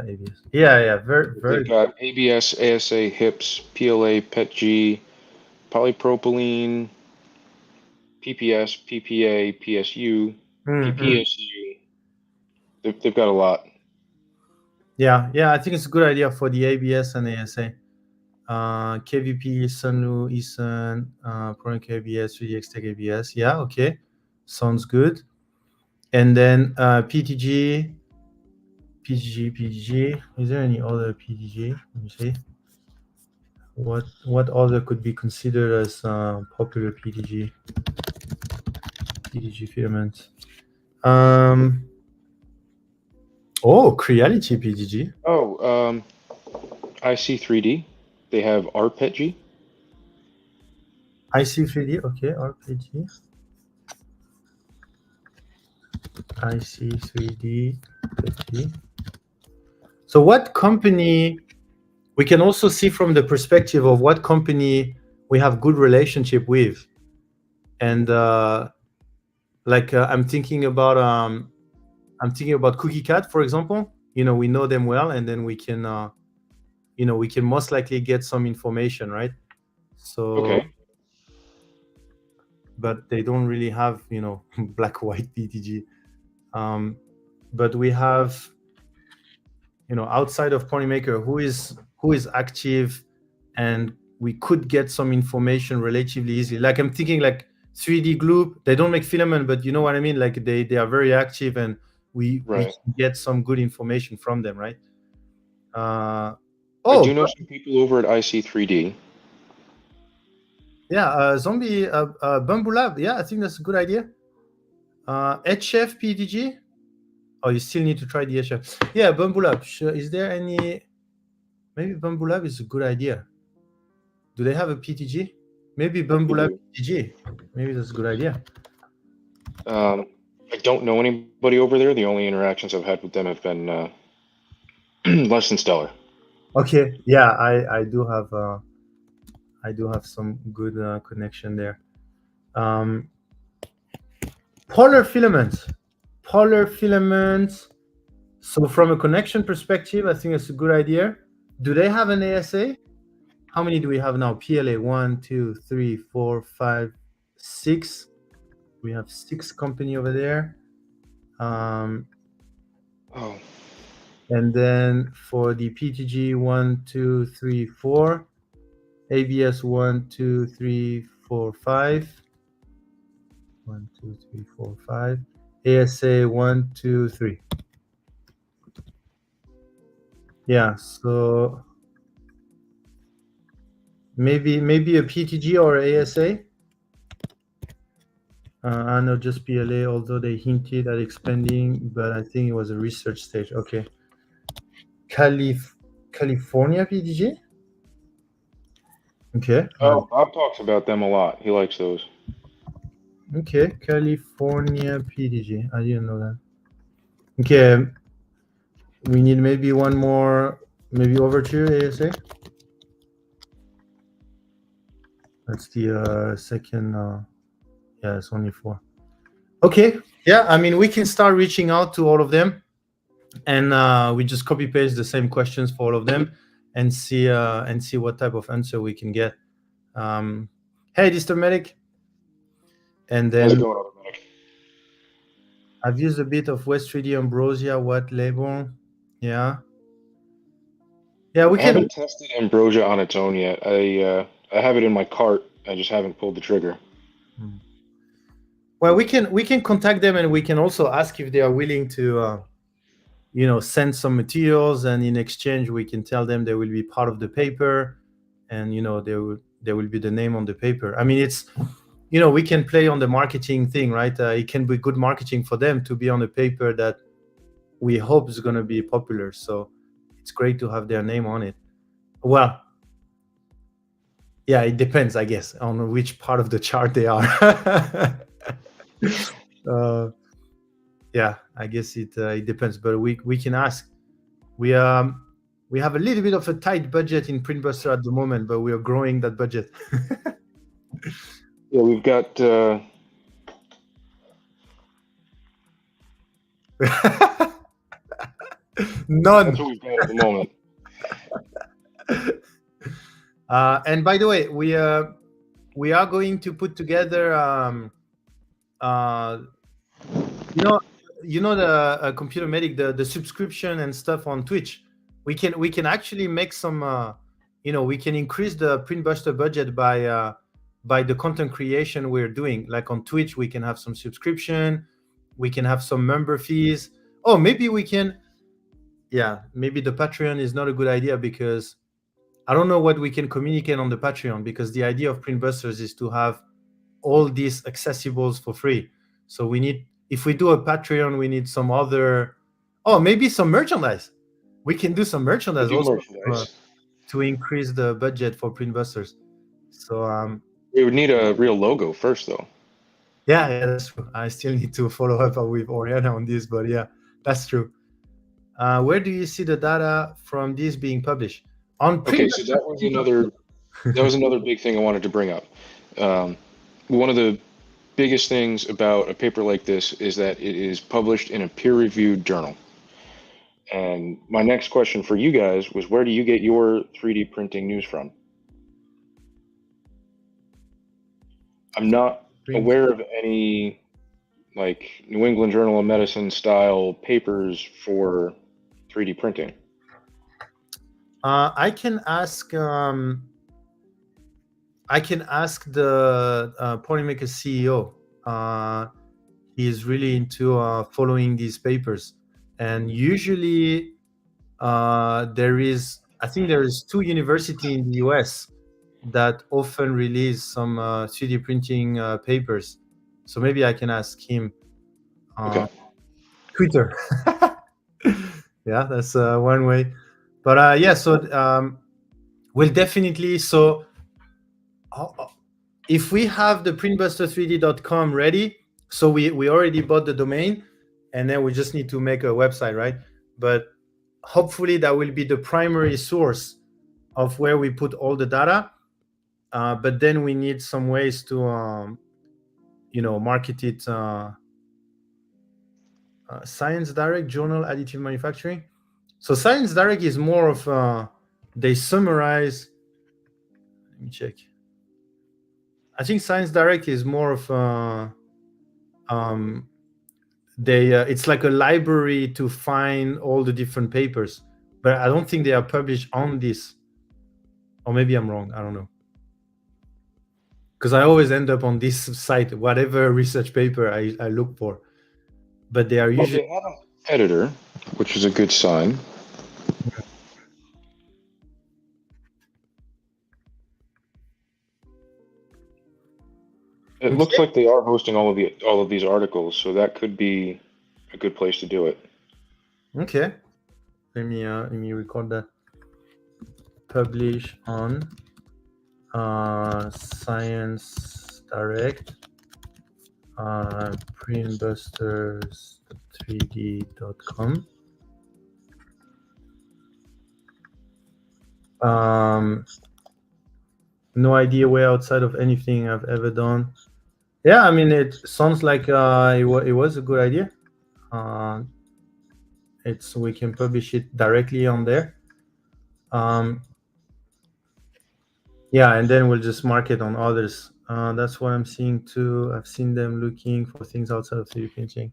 ABS. Yeah, very. They've got ABS, ASA, HIPS, PLA, PETG, polypropylene, PPS, PPA, PSU, PPSU. They've got a lot. Yeah, I think it's a good idea for the ABS and ASA. KVP, Sunlu, Eason, Pronica ABS, 3DX Tech ABS. Yeah, okay. Sounds good. And then PTG. Is there any other PTG? Let me see. What other could be considered as popular PTG filament? Creality PTG. Oh, IC3D. They have RPETG. IC3D, okay, RPG. IC3D, PTG. So what company, we can also see from the perspective of what company we have good relationship with. And I'm thinking about Cookie Cat, for example. We know them well, and then we can most likely get some information, right? So Okay. But they don't really have black white PTG. But we have outside of Ponymaker who is active, and we could get some information relatively easily. Like I'm thinking like 3D Glue. They don't make filament, but you know what I mean. Like they are very active, and we can get some good information from them, right? I do know some people over at IC3D. Yeah, Zombie Bamboo Lab. Yeah, I think that's a good idea. HF PTG. Oh, you still need to try the HF. Yeah, Bamboo Lab. Sure. Is there any? Maybe Bamboo Lab is a good idea. Do they have a PTG? Maybe Bamboo Lab PTG. Maybe that's a good idea. I don't know anybody over there. The only interactions I've had with them have been less than stellar. Okay. Yeah, I do have some good connection there. Polar filaments. So from a connection perspective, I think it's a good idea. Do they have an ASA? How many do we have now? PLA 1, 2, 3, 4, 5, 6. We have 6 company over there. And then for the PTG 1, 2, 3, 4. ABS 1, 2, 3, 4, 5. 1, 2, 3, 4, 5. ASA 1, 2, 3. Yeah, so maybe a PTG or ASA. I know just PLA, although they hinted at expanding, but I think it was a research stage. Okay. California PTG. Okay. Oh, Bob talks about them a lot. He likes those. Okay, California PTG. I didn't know that. Okay, we need maybe one more, maybe Overture ASA. That's the second. Yeah, it's only 4. Okay. Yeah. I mean, we can start reaching out to all of them, and we just copy paste the same questions for all of them, and see what type of answer we can get. Hey, Mr. Medic. And How's it then going, automatic? I've used a bit of West 3D Ambrosia. What label? Yeah. Yeah, we I can. haven't tested Ambrosia on its own yet. I have it in my cart. I just haven't pulled the trigger. Well, we can contact them, and we can also ask if they are willing to send some materials, and in exchange we can tell them they will be part of the paper, and there will be the name on the paper. I mean, it's we can play on the marketing thing, right? It can be good marketing for them to be on a paper that we hope is going to be popular, so it's great to have their name on it. Well, yeah, it depends, I guess, on which part of the chart they are. Yeah, I guess it depends, but we can ask. We we have a little bit of a tight budget in Printbuster at the moment, but we are growing that budget. Yeah, we've got. None. That's what we've got at the moment. And by the way, we are going to put together uh, the Computer Medic, the subscription and stuff on Twitch. We can actually make some we can increase the Printbuster budget by the content creation we're doing. Like on Twitch, we can have some subscription, we can have some member fees. Oh, maybe we can. Yeah, maybe the Patreon is not a good idea, because I don't know what we can communicate on the Patreon, because the idea of Printbusters is to have all these accessibles for free. So if we do a Patreon, we need some other. Oh, maybe some merchandise. We can do some We merchandise do also merchandise. to increase the budget for Printbusters. So We would need a real logo first, though. yeah, that's true. I still need to follow up with Oriana on this, but yeah, that's true. Where do you see the data from this being published? On Okay, so Printbusters. that was another big thing I wanted to bring up. One of the biggest things about a paper like this is that it is published in a peer-reviewed journal. And my next question for you guys was, where do you get your 3D printing news from? I'm not aware of any like New England Journal of Medicine style papers for 3D printing. I can ask. I can ask the Polymaker CEO. He is really into following these papers, and usually I think there is 2 universities in the US that often release some 3D printing papers. So maybe I can ask him. Okay. Twitter. Yeah, that's one way. But yeah, so we'll definitely. So if we have the printbuster3d.com ready, so we already bought the domain, and then we just need to make a website, right? But hopefully that will be the primary source of where we put all the data. But then we need some ways to market it. Science Direct Journal Additive Manufacturing. So Science Direct is more of they summarize. Let me check. I think Science Direct is more of it's like a library to find all the different papers, but I don't think they are published on this. Or maybe I'm wrong. I don't know. Because I always end up on this site, whatever research paper I look for. But they are usually. They have an editor, which is a good sign. It looks like they are hosting all of these articles, so that could be a good place to do it. Okay. Let me record that. Publish on Science Direct, printbusters3d.com. No idea where outside of anything I've ever done. Yeah, I mean, it sounds like it was a good idea. Uh, it's we can publish it directly on there. Um, yeah, and then we'll just mark it on others. That's what I'm seeing too. I've seen them looking for things outside of 3D printing.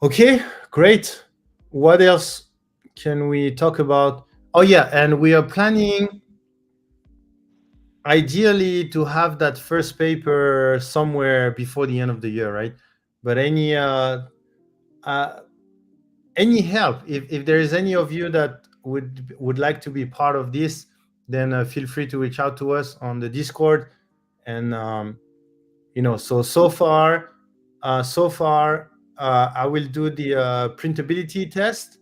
Okay, great. What else can we talk about? Oh yeah, and we are planning ideally to have that first paper somewhere before the end of the year, right? But uh, any help, if there is any of you that would like to be part of this, then feel free to reach out to us on the Discord. And so far I will do the printability test,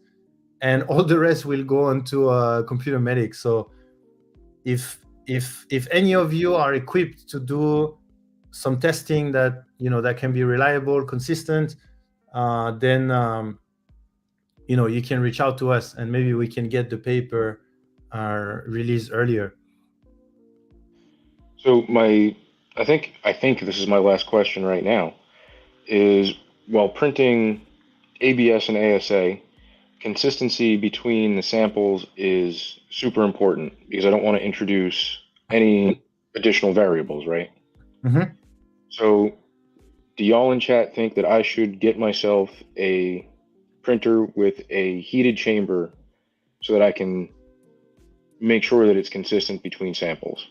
and all the rest will go onto computer medics. So if any of you are equipped to do some testing that that can be reliable, consistent, then you can reach out to us, and maybe we can get the paper released earlier. So I think this is my last question right now. Is while printing ABS and ASA, consistency between the samples is super important because I don't want to introduce any additional variables, right? Mm-hmm. So, do y'all in chat think that I should get myself a printer with a heated chamber so that I can make sure that it's consistent between samples?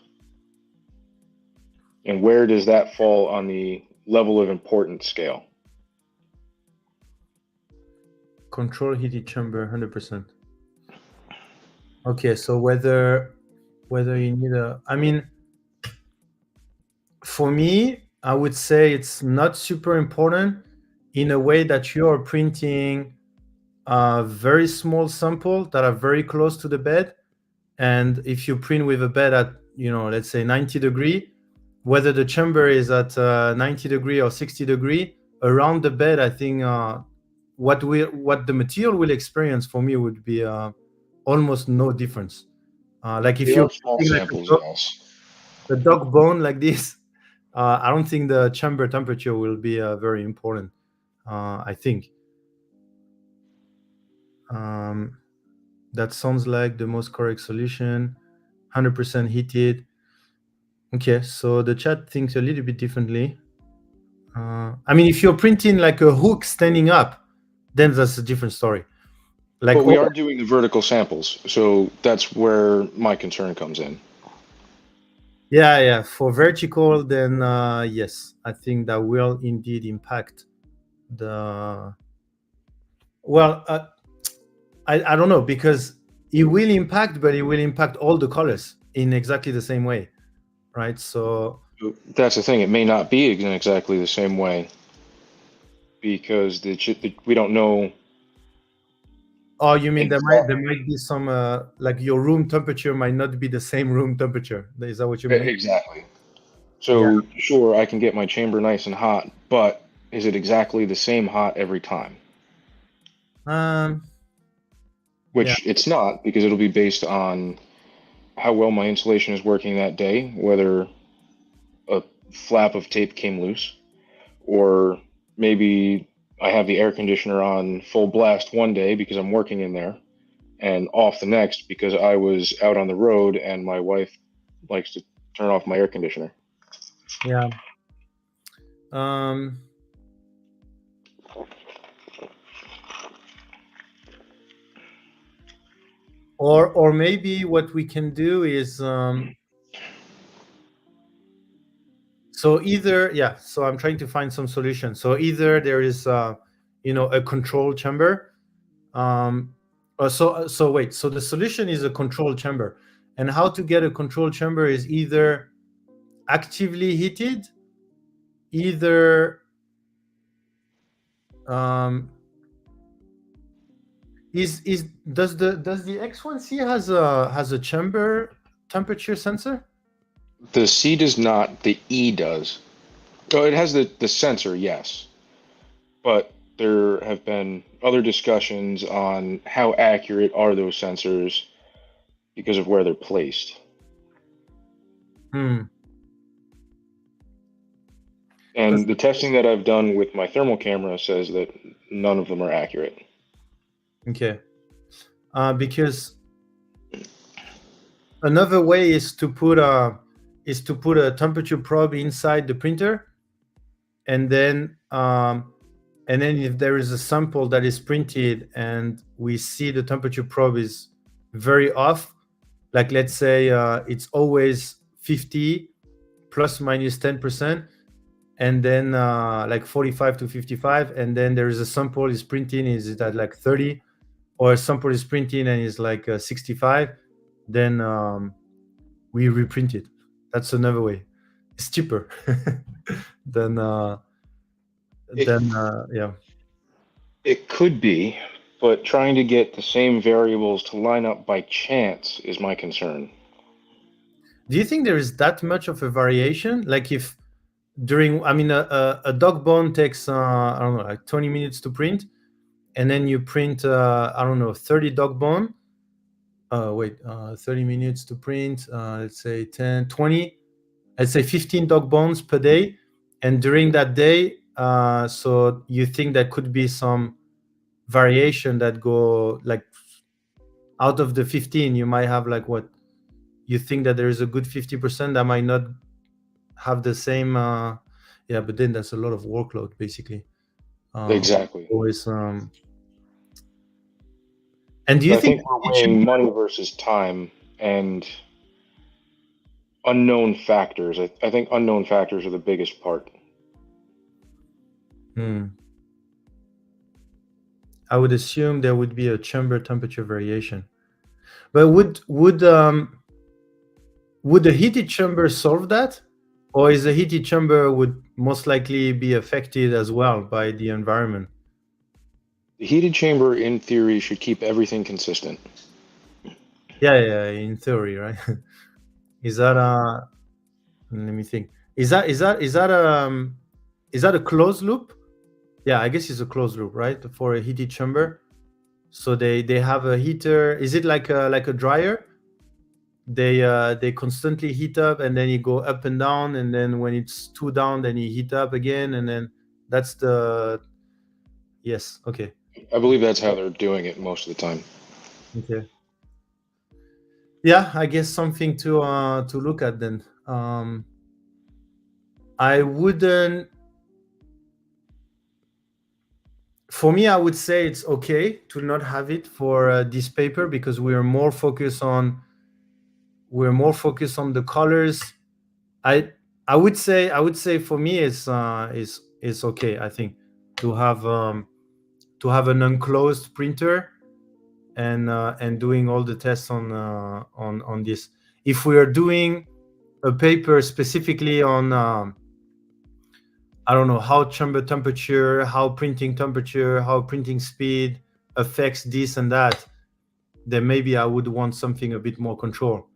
And where does that fall on the level of importance scale? Control heated chamber 100%. Okay, so whether you need I mean, for me, I would say it's not super important, in a way that you are printing a very small sample that are very close to the bed. And if you print with a bed at, let's say 90-degree, whether the chamber is at 90-degree or 60-degree, around the bed, I think what the material will experience for me would be almost no difference. Like if They you're are small printing like samples, yes. a dog bone like this, I don't think the chamber temperature will be very important. I think um, that sounds like the most correct solution. 100% heated. Okay, so the chat thinks a little bit differently. I mean, if you're printing like a hook standing up, then that's a different story. Like, But we are doing the vertical samples, so that's where my concern comes in. yeah. For vertical, then yes, I think that will indeed impact the. Well, I don't know, because it will impact, but it will impact all the colors in exactly the same way, right? So That's the thing. It may not be in exactly the same way because we don't know. oh, you mean Exactly. there might be some like your room temperature might not be the same room temperature. Is that what you mean? Exactly. Yeah. So sure, I can get my chamber nice and hot, but is it exactly the same hot every time? Um. Yeah. Which it's not because it'll be based on how well my insulation is working that day, whether a flap of tape came loose, or maybe I have the air conditioner on full blast one day because I'm working in there, and off the next because I was out on the road and my wife likes to turn off my air conditioner. Yeah. Um. Or maybe what we can do is so either, yeah, so I'm trying to find some solution. So either there is a control chamber. So wait, so the solution is a control chamber, and how to get a control chamber is either actively heated, either um is does the X1C has a chamber temperature sensor? The C does not, the E does. Oh, it has the sensor, yes. But there have been other discussions on how accurate are those sensors because of where they're placed. Hmm. And the testing that I've done with my thermal camera says that none of them are accurate. Okay. Because another way is to put a temperature probe inside the printer, and then if there is a sample that is printed and we see the temperature probe is very off, like let's say it's always 50 plus minus 10%, and then like 45 to 55, and then there is a sample is printing is it at like 30, or a sample is printing and is like 65, then we reprint it. That's another way. It's cheaper than yeah. It could be, but trying to get the same variables to line up by chance is my concern. Do you think there is that much of a variation? Like if during, I mean, a dog bone takes I don't know, like 20 minutes to print, and then you print I don't know, 30 dog bone. 30 minutes to print. Let's say 10, 20. Let's say 15 dog bones per day, and during that day, so you think there could be some variation that go like out of the 15, you might have like what you think that there is a good 50% that might not have the same yeah, but then that's a lot of workload basically. Exactly. Always and do you But I think think we're weighing money versus time and unknown factors. I think unknown factors are the biggest part. I would assume there would be a chamber temperature variation, but would the heated chamber solve that, or is the heated chamber would most likely be affected as well by the environment? The heated chamber, in theory, should keep everything consistent. Yeah, in theory, right? Is that let me think. Is that a closed loop? Yeah, I guess it's a closed loop, right? For a heated chamber. So they have a heater. Is it like a dryer? They constantly heat up, and then you go up and down, and then when it's too down, then you heat up again, and then that's the yes. Okay. I believe that's how they're doing it most of the time. Okay. Yeah, I guess something to look at then. I wouldn't. For me, I would say it's okay to not have it for this paper, because we're more focused on the colors. I would say for me it's okay, I think, to have an enclosed printer and doing all the tests on this. If we are doing a paper specifically on I don't know, how chamber temperature, how printing temperature, how printing speed affects this and that, then maybe I would want something a bit more control.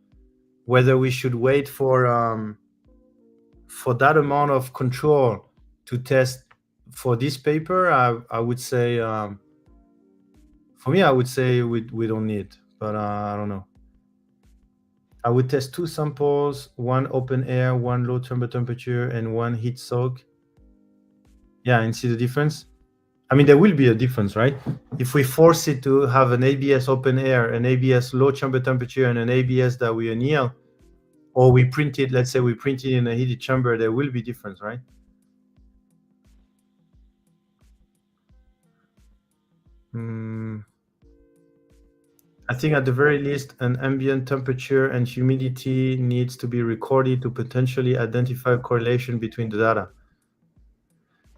Whether we should wait for that amount of control to test for this paper, I would say for me, I would say we don't need, but I don't know. I would test 2 samples, one open air, one low chamber temperature, and one heat soak. Yeah, and see the difference. I mean, there will be a difference, right? If we force it to have an ABS open air, an ABS low chamber temperature, and an ABS that we anneal, or we print it, let's say we print it in a heated chamber, there will be difference, right? I think at the very least, an ambient temperature and humidity needs to be recorded to potentially identify a correlation between the data.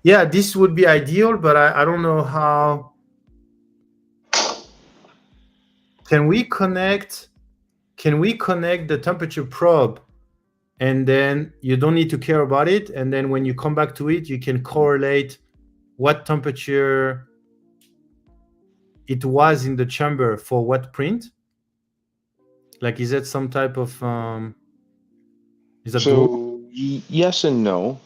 Yeah, this would be ideal, but I don't know how. Can we connect the temperature probe, and then you don't need to care about it, and then when you come back to it, you can correlate what temperature it was in the chamber for what print? Like, is that some type of is that so yes and no.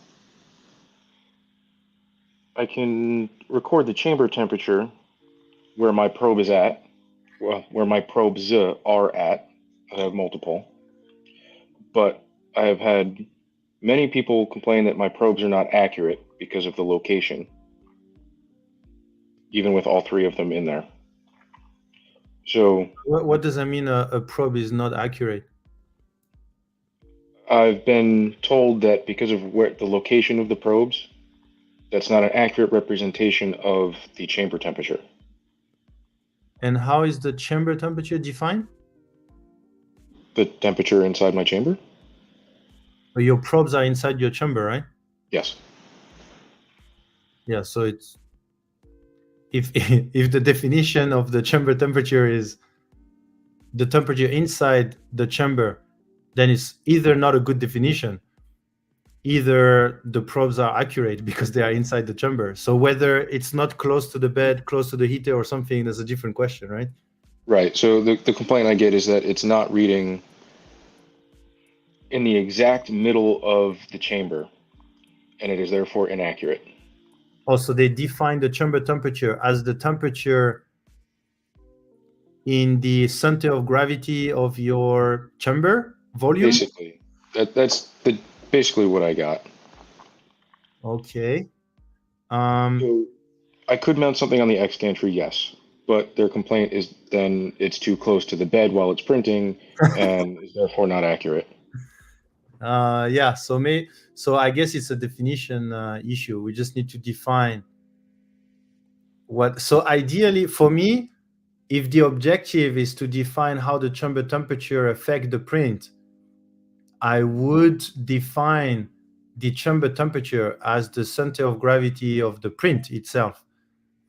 I can record the chamber temperature where my probe is at, well, where my probes are at. I have multiple, but I have had Many people complain that my probes are not accurate because of the location, even with all three of them in there. So What does that mean? A probe is not accurate? I've been told that because of where the location of the probes, that's not an accurate representation of the chamber temperature. And how is the chamber temperature defined? The temperature inside my chamber? Your probes are inside your chamber, right? Yes. Yeah. So it's if if the definition of the chamber temperature is the temperature inside the chamber, then it's either not a good definition, either the probes are accurate because they are inside the chamber. So whether it's not close to the bed, close to the heater or something, that's a different question, right? Right. So the complaint I get is that it's not reading in the exact middle of the chamber, and it is therefore inaccurate. Also, they define the chamber temperature as the temperature in the center of gravity of your chamber volume. Basically, that's basically what I got. Okay. So I could mount something on the X gantry, yes, but their complaint is then it's too close to the bed while it's printing and is therefore not accurate. Yeah. So I guess it's a definition issue. We just need to define what. So ideally, for me, if the objective is to define how the chamber temperature affect the print, I would define the chamber temperature as the center of gravity of the print itself.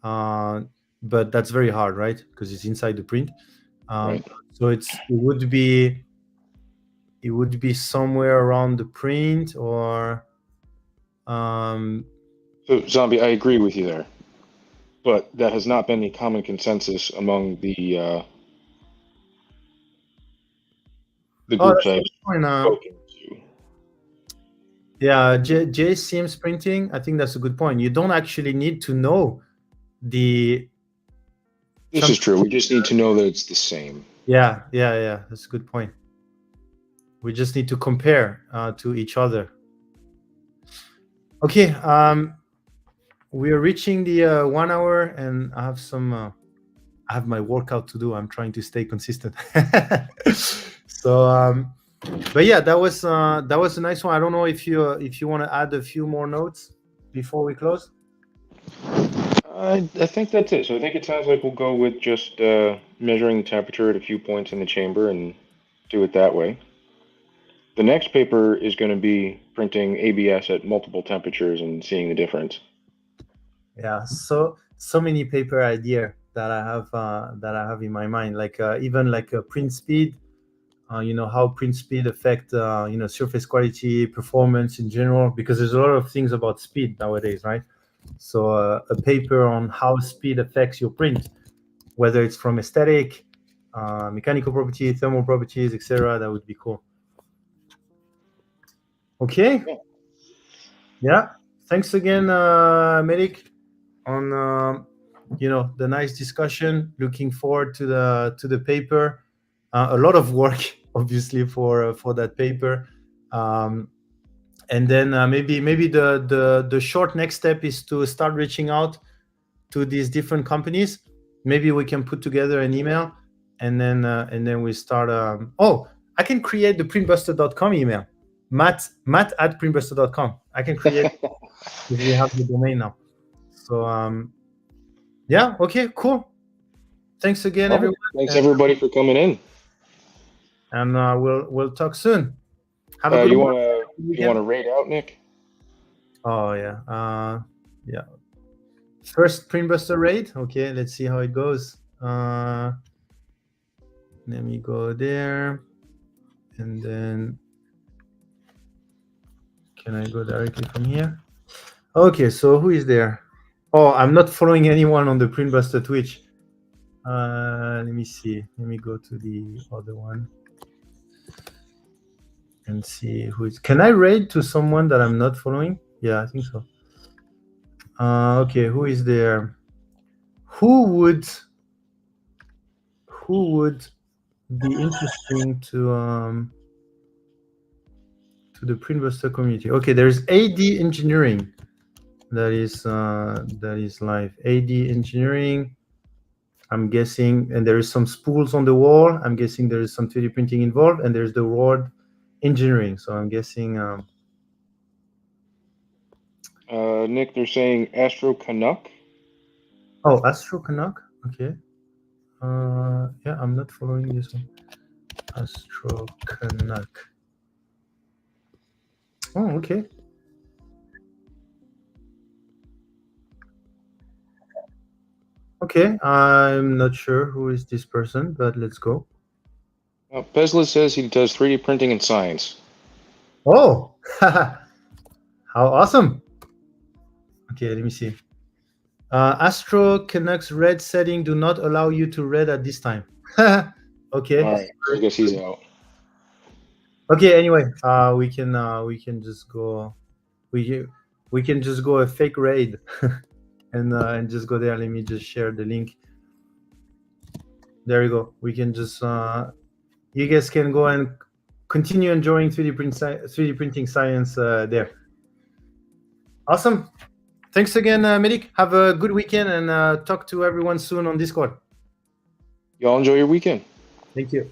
But that's very hard, right? Because it's inside the print. Right. So it would be somewhere around the print, or So Zombie, I agree with you there, but that has not been the common consensus among the oh, groups that's a I've good point. spoken to. Yeah, JCM's printing. I think that's a good point. You don't actually need to know the This is chamber. true. We just need to know that it's the same. Yeah. That's a good point. We just need to compare to each other. Okay. We are reaching the 1 hour, and I have some. I have my workout to do. I'm trying to stay consistent. So, but yeah, that was a nice one. I don't know if you want to add a few more notes before we close. I think that's it. So I think it sounds like we'll go with just measuring the temperature at a few points in the chamber and do it that way. The next paper is going to be printing ABS at multiple temperatures and seeing the difference. Yeah, so many paper idea that I have in my mind, like even like print speed. How print speed affect surface quality, performance in general, because there's a lot of things about speed nowadays, right? So a paper on how speed affects your print, whether it's from aesthetic, mechanical properties, thermal properties, etc. That would be cool. Okay. Yeah. Thanks again, Medic, on the nice discussion. Looking forward to the paper. A lot of work, obviously, for that paper. And then maybe the short next step is to start reaching out to these different companies. Maybe we can put together an email, and then we start. I can create the printbuster.com email. Matt@printbuster.com. I can create if we have the domain now. So yeah, okay, cool. Thanks again, everyone. Thanks everybody for coming in. And we'll talk soon. Have a good one. You want to rate out, Nick? Oh yeah. Yeah. First Printbuster raid. Okay, let's see how it goes. Let me go there, and then can I go directly from here? Okay, so who is there? Oh, I'm not following anyone on the Printbuster Twitch. Let me see. Let me go to the other one and see who is. Can I raid to someone that I'm not following? Yeah, I think so. Okay, who is there? Who would be interesting to to the Printbuster community. Okay, there's AD engineering. That is live. AD engineering. I'm guessing, and there is some spools on the wall. I'm guessing there is some 3D printing involved, and there's the word engineering. So I'm guessing. Nick, they're saying Astro Canuck. Oh, Astro Canuck. Okay. Yeah, I'm not following this one. Astro Canuck. Oh, okay. Okay, I'm not sure who is this person, but let's go. Pesla says he does 3D printing and science. Oh, how awesome. Okay, let me see. Astro Canuck's red setting do not allow you to read at this time. Okay. All right, I guess he's out. Okay, anyway, we can just go we can just go a fake raid and just go there. Let me just share the link. There you go. We can just you guys can go and continue enjoying 3D printing science there. Awesome. Thanks again, Melik. Have a good weekend and talk to everyone soon on Discord. Y'all enjoy your weekend. Thank you.